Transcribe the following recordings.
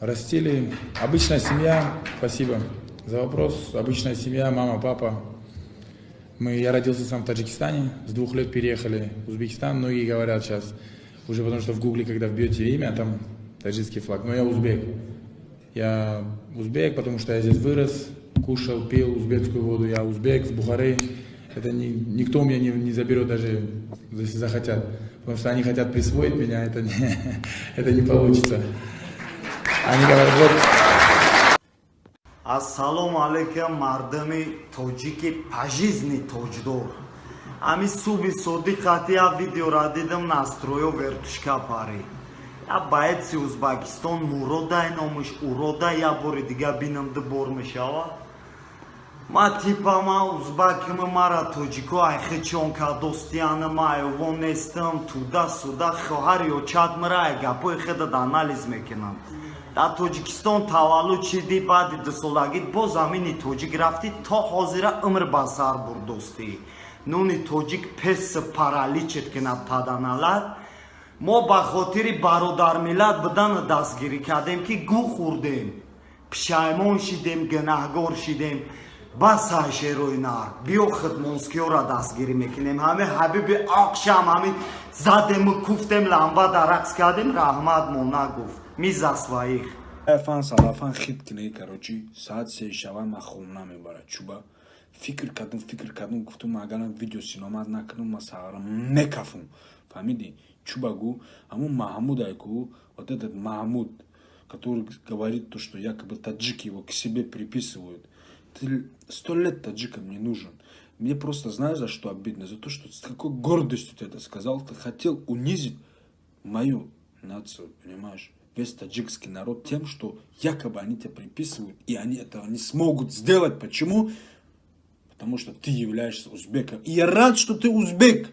Растили. Обычная семья. Спасибо за вопрос. Обычная семья, мама, папа. Я родился сам в Таджикистане. С 2 лет переехали в Узбекистан. Многие говорят сейчас, уже потому что в гугле, когда вбьете имя, там таджикский флаг. Но я узбек. Я узбек, потому что я здесь вырос, кушал, пил узбекскую воду. Я узбек, с Бухары. Это никто у меня не заберет, даже если захотят. Потому что они хотят присвоить меня, это не получится. Они говорят, вот... Ассалому алейкум, мардами тоджики пажизни тоjdor. Ами суби содиқати я видеора дидам настрою вертушка пари. Я байци Узбекистон муродай номуш уродай я бори дига бинам дбор мешава. Ма типа ма узбакима мара тоджико айхи чонка достияна маю вонестам туда суда хоҳарио чадмарай гапои хедад анализ мекунам. Дар Тоҷикистон таваллуд шидӣ баъди 2 солагит бо замини тоҷик рафтӣ то ҳозира умр ба сар бурдостӣ. Нуни тоҷик пес параличет кунад таданалад. Мо ба хотири бародармиллат бидана дастгирӣ кардем ки гӯ хӯрдем. Пишаймон шидем, гунаҳгор шидем. Басай шерои нар. Биё хидмонскиёра дастгирӣ мекунем. Ҳаме ҳабиби ақшам ҳами задему куфтем ламбада рақс кардем раҳмат мо нагуфт. Мизасваих. Фан салафан хит кине, короче, саат 3 шава ма хона мебарад чуба. Фикр кардум, гуфтум агарам видео синомат накунам, ма сагарам мекафум. Фамиди? Чуба гу, аму Махмуд айку, вот этот Махмуд, который говорит то, что якобы таджики его к себе приписывают. Ты 100 лет таджикам не нужен. Мне просто, знаешь, за что обидно? За то, что с какой гордостью ты это сказал. Ты хотел унизить мою нацию, понимаешь? Весь таджикский народ тем, что якобы они тебя приписывают, и они этого не смогут сделать. Почему? Потому что ты являешься узбеком. И я рад, что ты узбек.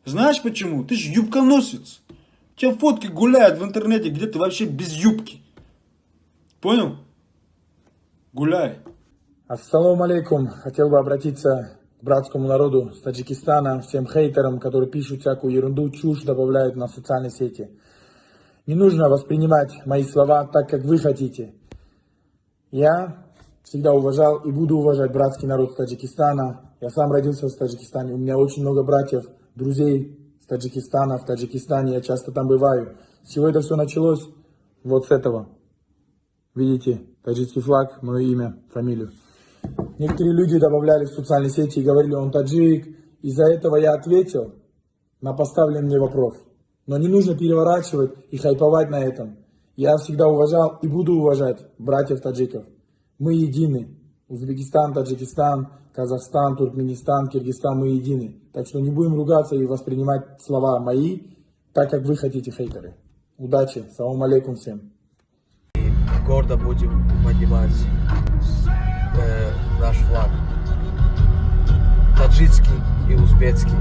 Знаешь почему? Ты же юбконосец. У тебя фотки гуляют в интернете, где ты вообще без юбки. Понял? Гуляй. Ассаламу алейкум. Хотел бы обратиться к братскому народу с Таджикистана, всем хейтерам, которые пишут всякую ерунду, чушь добавляют на социальные сети. Не нужно воспринимать мои слова так, как вы хотите. Я всегда уважал и буду уважать братский народ Таджикистана. Я сам родился в Таджикистане. У меня очень много братьев, друзей с Таджикистана. В Таджикистане я часто там бываю. С чего это все началось? Вот с этого. Видите, таджикский флаг, мое имя, фамилию. Некоторые люди добавляли в социальные сети и говорили, он таджик. Из-за этого я ответил на поставленный мне вопрос. Но не нужно переворачивать и хайповать на этом. Я всегда уважал и буду уважать братьев таджиков. Мы едины. Узбекистан, Таджикистан, Казахстан, Туркменистан, Киргизстан, мы едины. Так что не будем ругаться и воспринимать слова мои так, как вы хотите, хейтеры. Удачи. Салам алейкум всем. Гордо будем поднимать наш флаг. Таджикский и узбекский.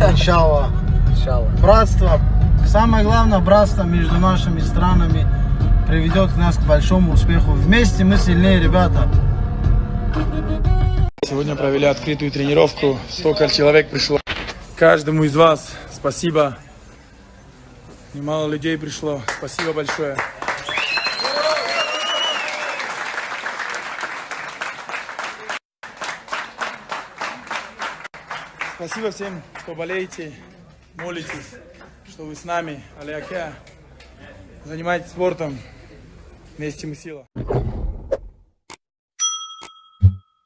Иншаллах. Братство. Самое главное, братство между нашими странами приведет нас к большому успеху. Вместе мы сильнее, ребята. Сегодня провели открытую тренировку. Столько человек пришло. Каждому из вас спасибо. Немало людей пришло. Спасибо большое. Спасибо всем, что болеете, молитесь, что вы с нами. Алейкя. Занимайтесь спортом. Вместе мы сила.